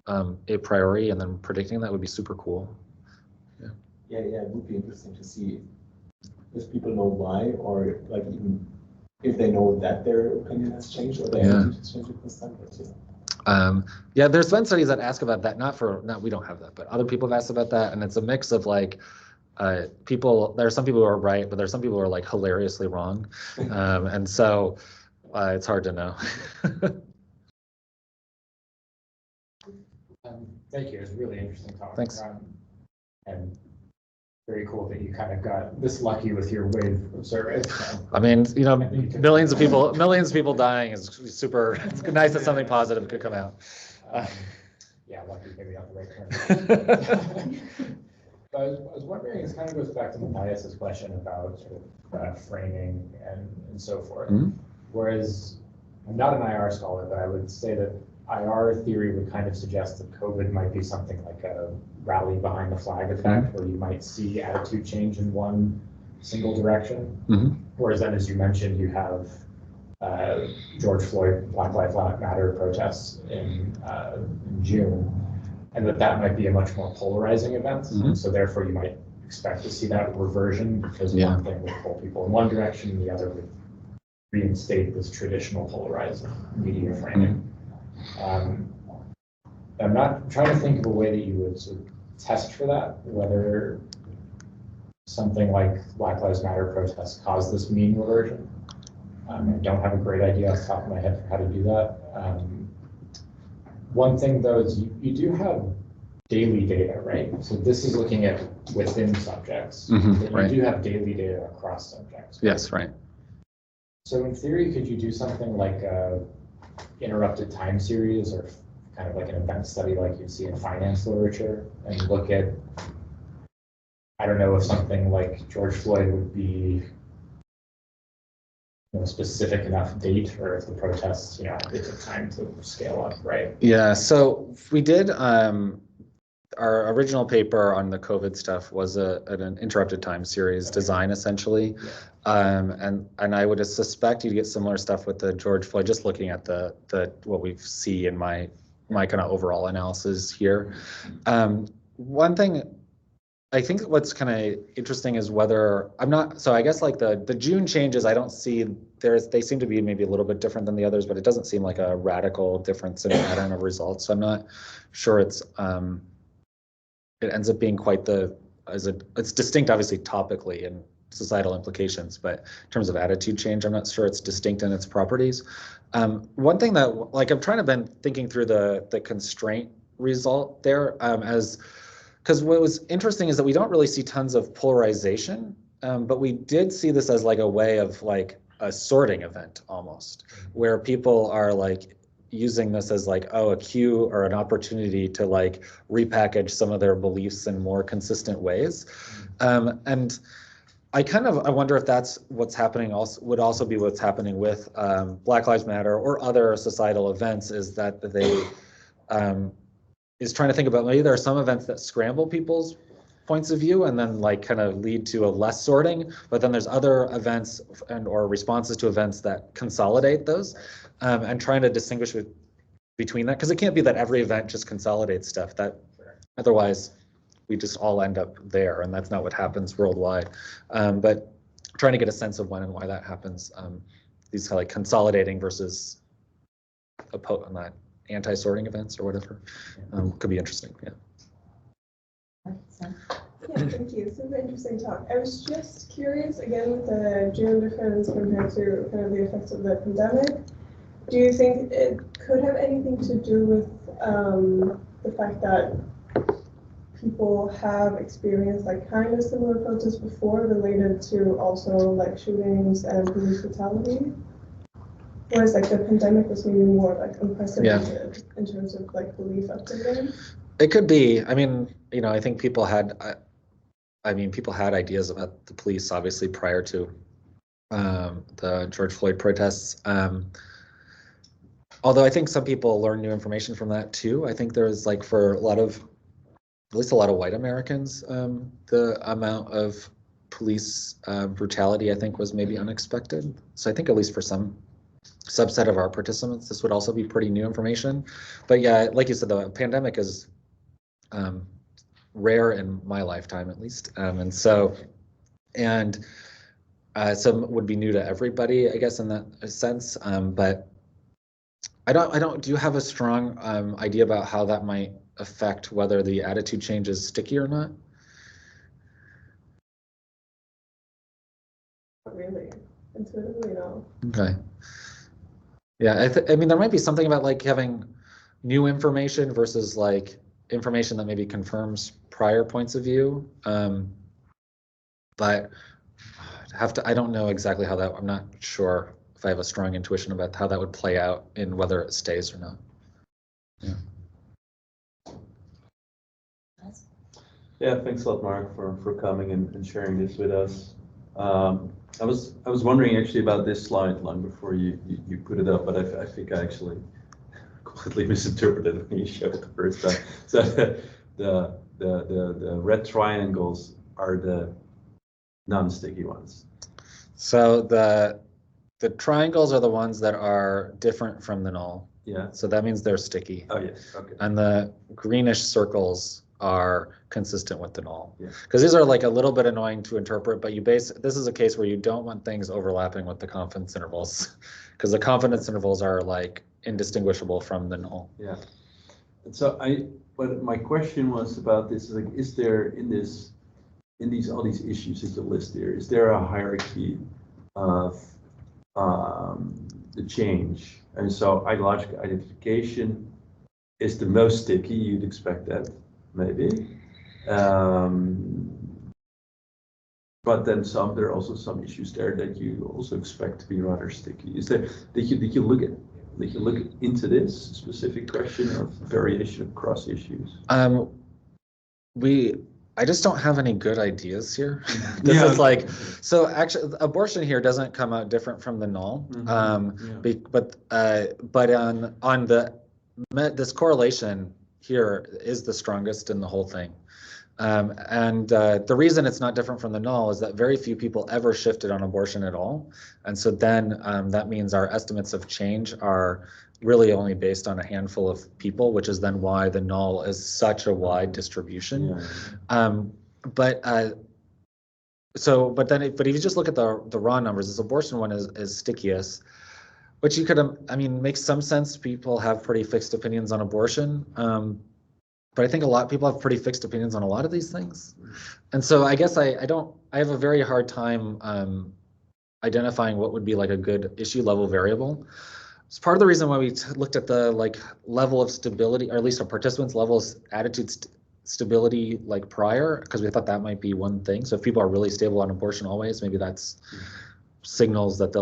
Speaker 1: a priori and then predicting that would be super cool.
Speaker 6: Yeah, it would be interesting to see if people know why, or like even if they know that their opinion has changed or their attitude has changed at this time.
Speaker 1: Yeah, there's been studies that ask about that. We don't have that, but other people have asked about that, and it's a mix of like people. There are some people who are right, but there's some people who are like hilariously wrong, and so it's hard to know.
Speaker 8: Thank you. It was a really interesting talk.
Speaker 1: Thanks.
Speaker 8: And very cool that you kind of got this lucky with your wave of surveys.
Speaker 1: I mean, millions of people dying is super. It's nice that something positive could come out.
Speaker 8: Yeah, lucky maybe not the right term. But I was wondering, it kind of goes back to Matthias's question about sort of framing and so forth. Mm-hmm. Whereas I'm not an IR scholar, but I would say that IR theory would kind of suggest that COVID might be something like a rally behind the flag effect, where you might see attitude change in one single direction. Mm-hmm. Whereas then, as you mentioned, you have George Floyd, Black Lives Matter protests in June, and that might be a much more polarizing event. Mm-hmm. So therefore, you might expect to see that reversion because one thing would pull people in one direction, and the other would reinstate this traditional polarized media framing. I'm not trying to think of a way that you would sort of test for that, whether something like Black Lives Matter protests caused this mean reversion. I don't have a great idea off the top of my head for how to do that. One thing though is you do have daily data, right? So this is looking at within subjects. Mm-hmm, but you do have daily data across subjects. Right?
Speaker 1: Yes, right.
Speaker 8: So in theory, could you do something like a interrupted time series or kind of like an event study like you see in finance literature and look at, I don't know if something like George Floyd would be a specific enough date, or if the protests, it took time to scale up, right?
Speaker 1: Yeah, so we did, our original paper on the COVID stuff was an interrupted time series design, essentially. Yeah. And I would suspect you'd get similar stuff with the George Floyd, just looking at the what we see in my kind of overall analysis here. One thing I think what's kind of interesting is whether I guess like the June changes, I don't see they seem to be maybe a little bit different than the others, but it doesn't seem like a radical difference in pattern of results. So I'm not sure it ends up being quite it's distinct, obviously, topically and societal implications, but in terms of attitude change, I'm not sure it's distinct in its properties. One thing that, like, I'm trying to been thinking through the constraint result there because what was interesting is that we don't really see tons of polarization, but we did see this as like a way of like a sorting event almost, where people are like using this as like, oh, a cue or an opportunity to like repackage some of their beliefs in more consistent ways. And I wonder if that's what's happening would also be what's happening with Black Lives Matter or other societal events, is that they is trying to think about maybe there are some events that scramble people's points of view and then like kind of lead to a less sorting, but then there's other events or responses to events that consolidate those, and trying to distinguish between that, because it can't be that every event just consolidates stuff. That otherwise we just all end up there, and that's not what happens worldwide. But trying to get a sense of when and why that happens, these kind of like consolidating versus not anti-sorting events or whatever, could be interesting. Yeah.
Speaker 9: Yeah, thank you. Super interesting talk. I was just curious, again, with the gene difference compared to kind of the effects of the pandemic. Do you think it could have anything to do with the fact that people have experienced like kind of similar protests before related to also like shootings and police brutality? Whereas like the pandemic was maybe more like unprecedented in terms of like belief upbuilding?
Speaker 1: It could be. I mean, I think people had ideas about the police obviously prior to the George Floyd protests. Although I think some people learn new information from that too. I think there's like for at least a lot of white Americans, the amount of police brutality I think was maybe unexpected. So I think at least for some subset of our participants, this would also be pretty new information. But yeah, like you said, the pandemic is rare in my lifetime at least, and some would be new to everybody, I guess, in that sense. But I don't. Do you have a strong idea about how that might affect whether the attitude change is sticky or not?
Speaker 9: Not really. Intuitively, no.
Speaker 1: Okay. Yeah, I mean, there might be something about like having new information versus like information that maybe confirms prior points of view. But I don't know exactly how I'm not sure if I have a strong intuition about how that would play out in whether it stays or not. Yeah.
Speaker 10: Yeah, thanks a lot, Mark, for coming and sharing this with us. I was wondering actually about this slide long before you put it up, but I think I actually completely misinterpreted it when you showed it the first time. So the red triangles are the non-sticky ones.
Speaker 1: So the triangles are the ones that are different from the null.
Speaker 10: Yeah.
Speaker 1: So that means they're sticky.
Speaker 10: Oh yes. Okay.
Speaker 1: And the greenish circles are consistent with the null.
Speaker 10: Yeah.
Speaker 1: Because these are like a little bit annoying to interpret, but this is a case where you don't want things overlapping with the confidence intervals, because the confidence intervals are like indistinguishable from the null.
Speaker 10: Yeah. And so but my question was about this, like, is there all these issues that you list here, is there a hierarchy of the change? And so ideological identification is the most sticky, you'd expect that, maybe. But then there are also some issues there that you also expect to be rather sticky. Is there, did you look into this specific question of variation across issues?
Speaker 1: I just don't have any good ideas here. This is like, so actually abortion here doesn't come out different from the null. But on this correlation here is the strongest in the whole thing. And the reason it's not different from the null is that very few people ever shifted on abortion at all. And so then that means our estimates of change are really only based on a handful of people, which is then why the null is such a wide distribution. But if you just look at the raw numbers, this abortion one is stickiest, which you could, makes some sense. People have pretty fixed opinions on abortion. But I think a lot of people have pretty fixed opinions on a lot of these things. And so I guess I have a very hard time identifying what would be like a good issue level variable. it's part of the reason why we looked at the like level of stability, or at least a participant's level of attitude stability like prior, because we thought that might be one thing. So if people are really stable on abortion always, maybe that's signals that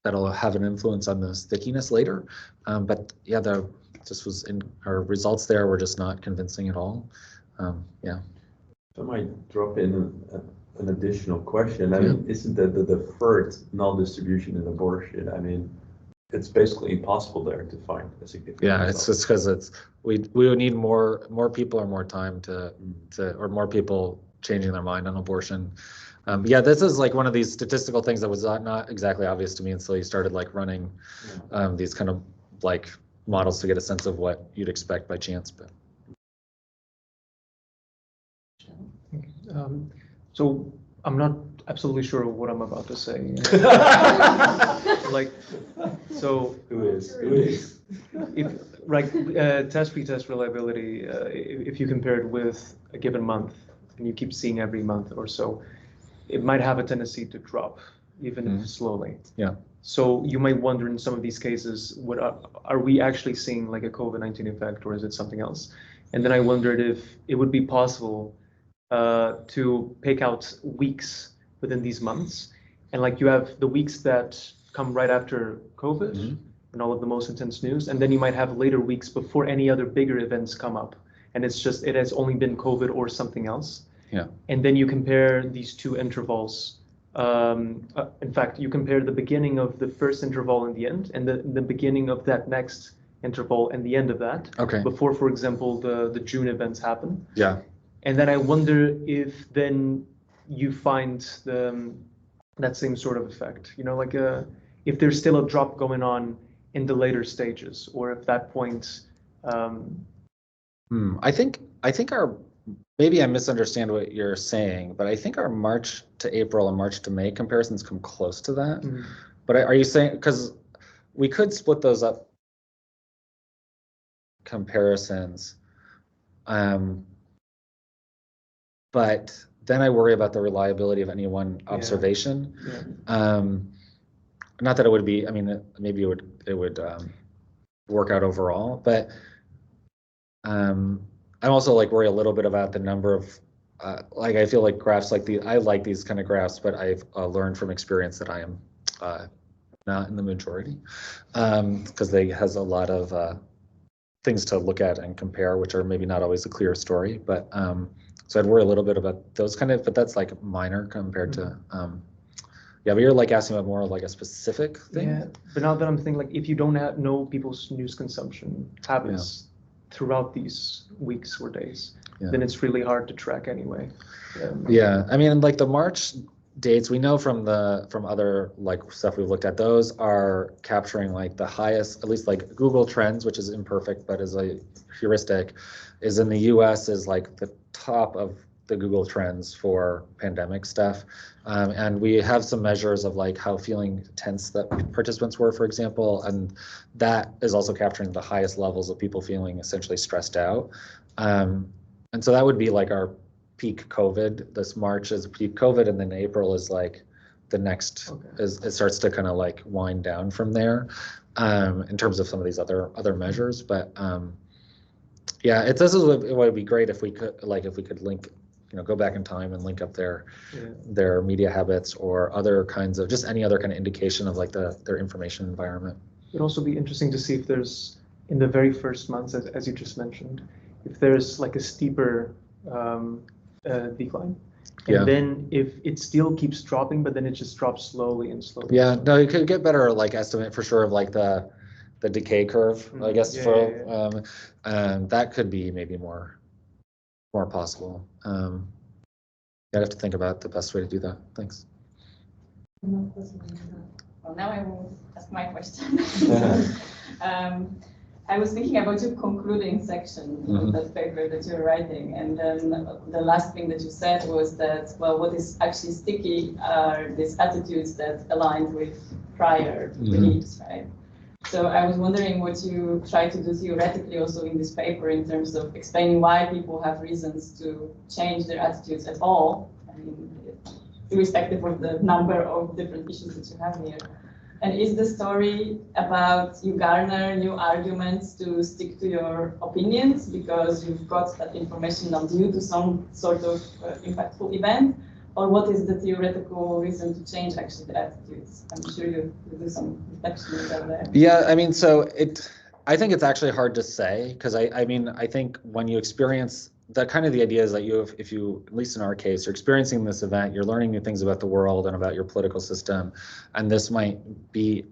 Speaker 1: that'll have an influence on the stickiness later. But yeah, just was in our results there were just not convincing at all. Yeah.
Speaker 10: I might drop in an additional question. I mean, isn't that the deferred null distribution in abortion? I mean, it's basically impossible there to find a significant.
Speaker 1: Yeah, it's just because we would need more people or more time or more people changing their mind on abortion. Yeah, this is like one of these statistical things that was not exactly obvious to me until you started like running these kind of like models to get a sense of what you'd expect by chance. But
Speaker 4: so I'm not absolutely sure what I'm about to say. Like, so
Speaker 10: Who is?
Speaker 4: if test pretest reliability, if you compare it with a given month and you keep seeing every month or so, it might have a tendency to drop, even if slowly.
Speaker 1: Yeah.
Speaker 4: So you might wonder in some of these cases, what are we actually seeing like a COVID-19 effect, or is it something else? And then I wondered if it would be possible to pick out weeks within these months, and like you have the weeks that come right after COVID and all of the most intense news, and then you might have later weeks before any other bigger events come up, and it has only been COVID or something else.
Speaker 1: Yeah.
Speaker 4: And then you compare these two intervals. In fact, you compare the beginning of the first interval and the end, and the beginning of that next interval and the end of that.
Speaker 1: Okay.
Speaker 4: Before, for example, the June events happen.
Speaker 1: Yeah.
Speaker 4: And then I wonder if then you find that same sort of effect, like if there's still a drop going on in the later stages, or if that point.
Speaker 1: I think maybe I misunderstand what you're saying, but I think our March to April and March to May comparisons come close to that. But are you saying, because we could split those up comparisons, but then I worry about the reliability of any one observation. Yeah. Not that it would be, I mean, maybe it would work out overall, but I'm also like worry a little bit about the number of like I feel like graphs like I like these kind of graphs, but I've learned from experience that I am not in the majority because they has a lot of things to look at and compare, which are maybe not always a clear story. But so I'd worry a little bit about those kind of, but that's like minor compared to. Yeah, but you're like asking about more like a specific thing.
Speaker 4: Yeah, but now that I'm thinking, like, if you don't know people's news consumption habits throughout these weeks or days, then it's really hard to track anyway.
Speaker 1: Yeah, I mean, like the March dates, we know from other like stuff we've looked at, those are capturing like the highest, at least like Google Trends, which is imperfect, but is a heuristic, is in the US is like the top of the Google Trends for pandemic stuff. And we have some measures of like how feeling tense that participants were, for example, and that is also capturing the highest levels of people feeling essentially stressed out. And so that would be like our peak COVID. This March is peak COVID, and then April is like the next, it starts to kind of like wind down from there in terms of some of these other measures. But yeah, it would be great if we could link, go back in time and link up their media habits or other kinds of, just any other kind of indication of like their information environment.
Speaker 4: It'd also be interesting to see if there's, in the very first months, as you just mentioned, if there's like a steeper decline. And then if it still keeps dropping, but then it just drops slowly and slowly.
Speaker 1: Yeah, no, you could get better like estimate for sure of like the decay curve, I guess, that could be maybe more possible. I'd have to think about the best way to do that. Thanks.
Speaker 2: Well, now I will ask my question. I was thinking about your concluding section of that paper that you're writing, and then the last thing that you said was that, well, what is actually sticky are these attitudes that aligned with prior beliefs, right? So I was wondering what you try to do theoretically also in this paper in terms of explaining why people have reasons to change their attitudes at all, I mean, irrespective of the number of different issues that you have here. And is the story about you garner new arguments to stick to your opinions because you've got that information not due to some sort of impactful event? Or what is the theoretical reason to change actually the attitudes? I'm sure you do some reflection about that.
Speaker 1: Yeah, I mean, I think it's actually hard to say because I mean, I think when you experience that kind of the idea is that if you, at least in our case, you're experiencing this event, you're learning new things about the world and about your political system, and this might be,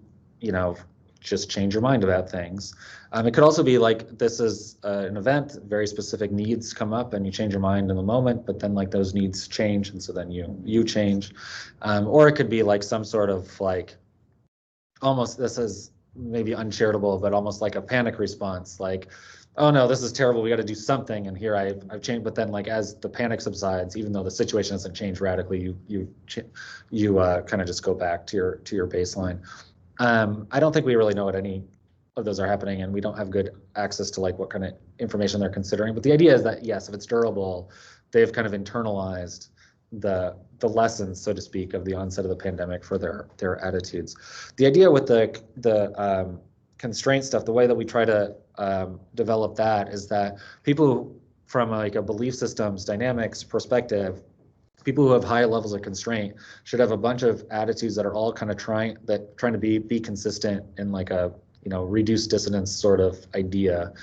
Speaker 1: just change your mind about things. It could also be like this is an event, very specific needs come up, and you change your mind in the moment, but then like those needs change, and so then you change, or it could be like some sort of like almost this is maybe uncharitable, but almost like a panic response, like, oh no, this is terrible, we got to do something, and here I've changed. But then like as the panic subsides, even though the situation hasn't changed radically, you kind of just go back to your baseline. I don't think we really know what any of those are happening, and we don't have good access to like what kind of information they're considering. But the idea is that yes, if it's durable, they've kind of internalized the lessons, so to speak, of the onset of the pandemic for their attitudes. The idea with the constraint stuff, the way that we try to develop that is that people from like a belief systems dynamics perspective, people who have high levels of constraint should have a bunch of attitudes that are all kind of trying to be consistent in like a reduced dissonance sort of idea,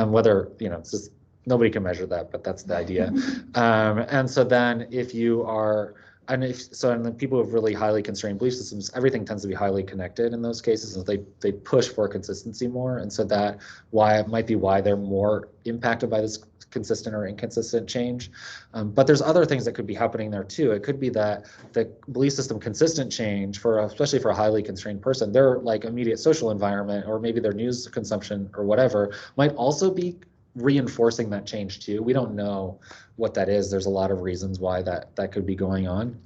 Speaker 1: whether it's just nobody can measure that, but that's the idea. And so then if you are, and then people with really highly constrained belief systems, everything tends to be highly connected in those cases, and they push for consistency more, and so that might be why they're more impacted by this consistent or inconsistent change. But there's other things that could be happening there too. It could be that the belief system consistent change especially for a highly constrained person, their like immediate social environment or maybe their news consumption or whatever might also be reinforcing that change too. We don't know what that is. There's a lot of reasons why that could be going on.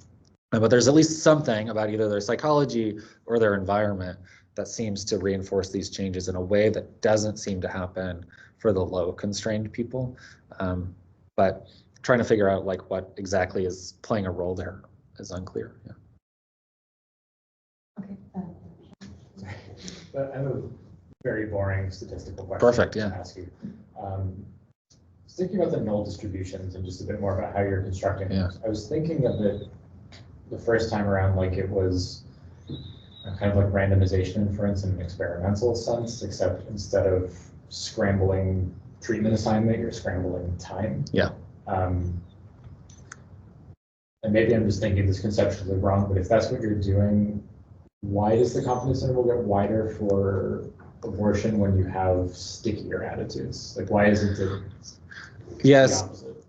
Speaker 1: But there's at least something about either their psychology or their environment that seems to reinforce these changes in a way that doesn't seem to happen for the low constrained people. But trying to figure out like what exactly is playing a role there is unclear. Yeah.
Speaker 2: Okay.
Speaker 8: But I have a very boring statistical question.
Speaker 1: Perfect, yeah.
Speaker 8: To ask you. Thinking about the null distributions and just a bit more about how you're constructing them. I was thinking of it the first time around like it was kind of like randomization inference in an experimental sense, except instead of scrambling treatment assignment, you're scrambling time.
Speaker 1: Yeah.
Speaker 8: And maybe I'm just thinking this conceptually wrong, but if that's what you're doing, why does the confidence interval get wider for abortion when you have stickier attitudes? Like, why isn't it
Speaker 1: yes.
Speaker 8: the opposite?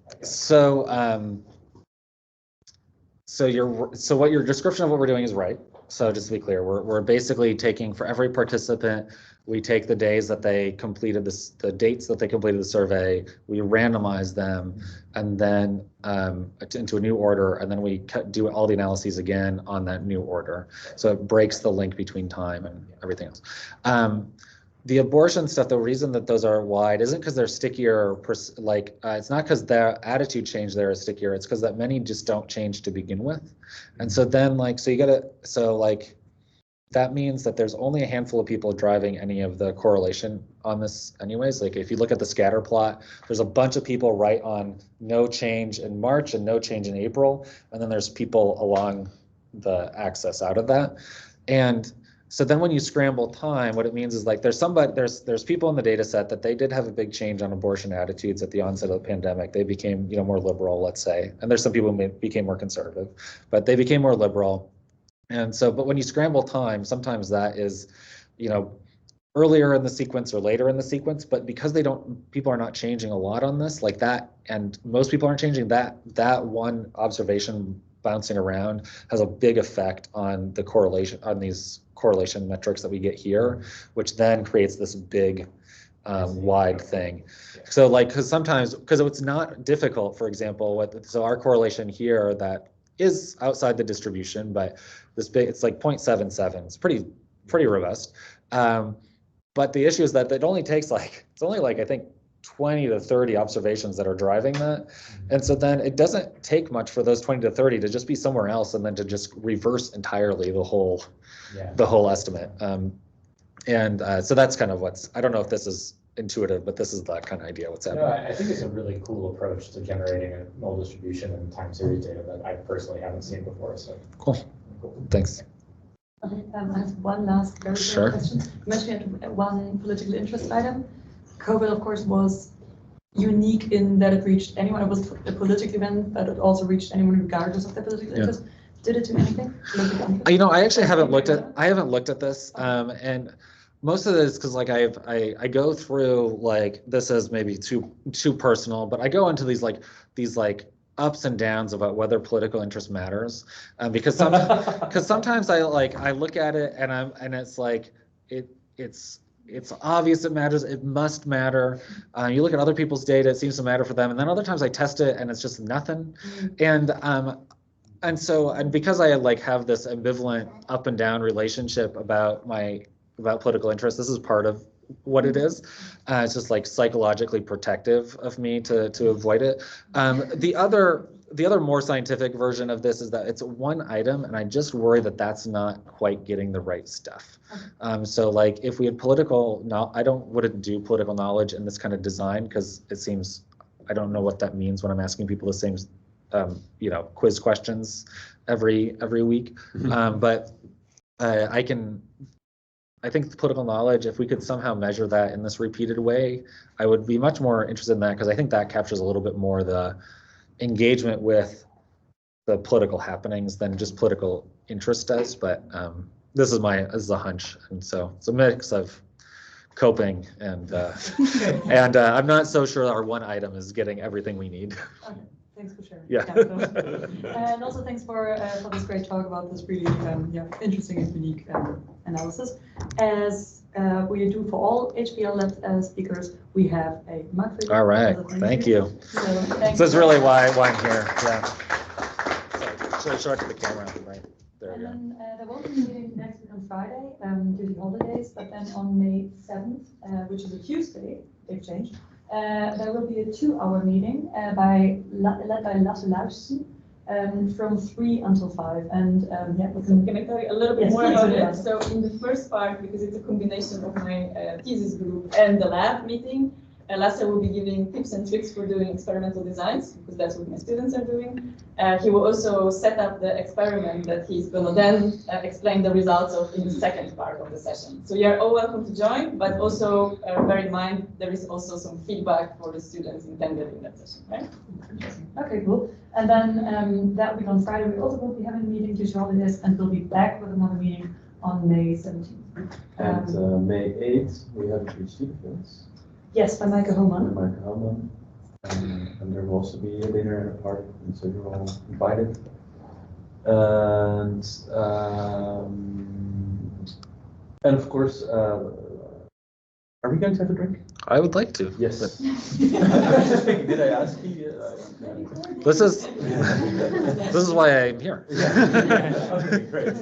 Speaker 1: So what your description of what we're doing is right. So just to be clear, we're basically taking for every participant, we take the days that they completed the dates that they completed the survey, we randomize them, and then into a new order, and then we do all the analyses again on that new order. So it breaks the link between time and everything else. The abortion stuff, the reason that those are wide isn't because they're stickier, it's not because their attitude change there is stickier, it's because that many just don't change to begin with. And so then that means that there's only a handful of people driving any of the correlation on this anyways. Like if you look at the scatter plot, there's a bunch of people right on no change in March and no change in April. And then there's people along the axis out of that. And so then when you scramble time, what it means is like there's people in the data set that they did have a big change on abortion attitudes at the onset of the pandemic. They became more liberal, let's say. And there's some people who became more conservative, but they became more liberal. And so, but when you scramble time, sometimes that is, earlier in the sequence or later in the sequence, but because people are not changing a lot on this like that, and most people aren't changing that one observation bouncing around has a big effect on the correlation, on these correlation metrics that we get here, which then creates this big wide thing. So because it's not difficult, for example, so our correlation here that is outside the distribution, but it's like 0.77. It's pretty robust. But the issue is that it only takes I think 20 to 30 observations that are driving that. And so then it doesn't take much for those 20 to 30 to just be somewhere else and then to just reverse entirely the whole estimate. So that's kind of I don't know if this is intuitive, but this is that kind of idea what's happening.
Speaker 8: I think it's a really cool approach to generating a null distribution and time series data that I personally haven't seen before. So
Speaker 1: cool. Thanks.
Speaker 11: Okay, I have one last very short question. You mentioned you had one political interest item. COVID, of course, was unique in that it reached anyone. It was a political event, but it also reached anyone regardless of their political interest. Did it do anything?
Speaker 1: I actually haven't looked at this, and most of this because like I go through like this is maybe too personal, but I go into these ups and downs about whether political interest matters, because sometimes I look at it and it's like it's obvious it matters, it must matter. You look at other people's data, it seems to matter for them, and then other times I test it and it's just nothing. And because I have this ambivalent up and down relationship about political interest, this is part of what it is. It's just like psychologically protective of me to avoid it. The other more scientific version of this is that it's one item, and I just worry that that's not quite getting the right stuff. So like if we had I wouldn't do political knowledge in this kind of design because it seems, I don't know what that means when I'm asking people the same quiz questions every week. But I think the political knowledge, if we could somehow measure that in this repeated way, I would be much more interested in that because I think that captures a little bit more the engagement with the political happenings than just political interest does. But this is a hunch, and so it's a mix of coping and I'm not so sure our one item is getting everything we need.
Speaker 11: Okay. Thanks for sharing.
Speaker 1: Yeah.
Speaker 11: And also thanks for this great talk about this really interesting and unique analysis. As we do for all HPL Lab speakers, we have a mug for you.
Speaker 1: All right, thank you.
Speaker 11: So thanks.
Speaker 1: This is really why I'm here. Yeah. So show it to the camera, right? There we go.
Speaker 11: And then there won't be a meeting next week on Friday due to holidays, but then on May 7th, which is a Tuesday, they've changed. There will be a 2-hour meeting led by Lasse Luijsen from 3 until 5. And
Speaker 2: Can I tell you a little bit more about it? So in the first part, because it's a combination of my thesis group and the lab meeting, Lasse will be giving tips and tricks for doing experimental designs, because that's what my students are doing. He will also set up the experiment that he's going to then explain the results of in the second part of the session. So you're all welcome to join, but also bear in mind there is also some feedback for the students intended in that session, right?
Speaker 11: Okay, cool. And then that week on Friday, we also will be having a meeting due to holidays, and we'll be back with another meeting on May 17th.
Speaker 10: And May 8th, we have a PhD defense.
Speaker 11: Yes, by Maaike
Speaker 10: Homan. And there will also be a dinner and a party, and so you're all invited. And of course, are we going to have a drink?
Speaker 1: I would like to.
Speaker 10: Yes. I was just thinking, did I ask you?
Speaker 1: This is why I'm here.
Speaker 10: Okay, great.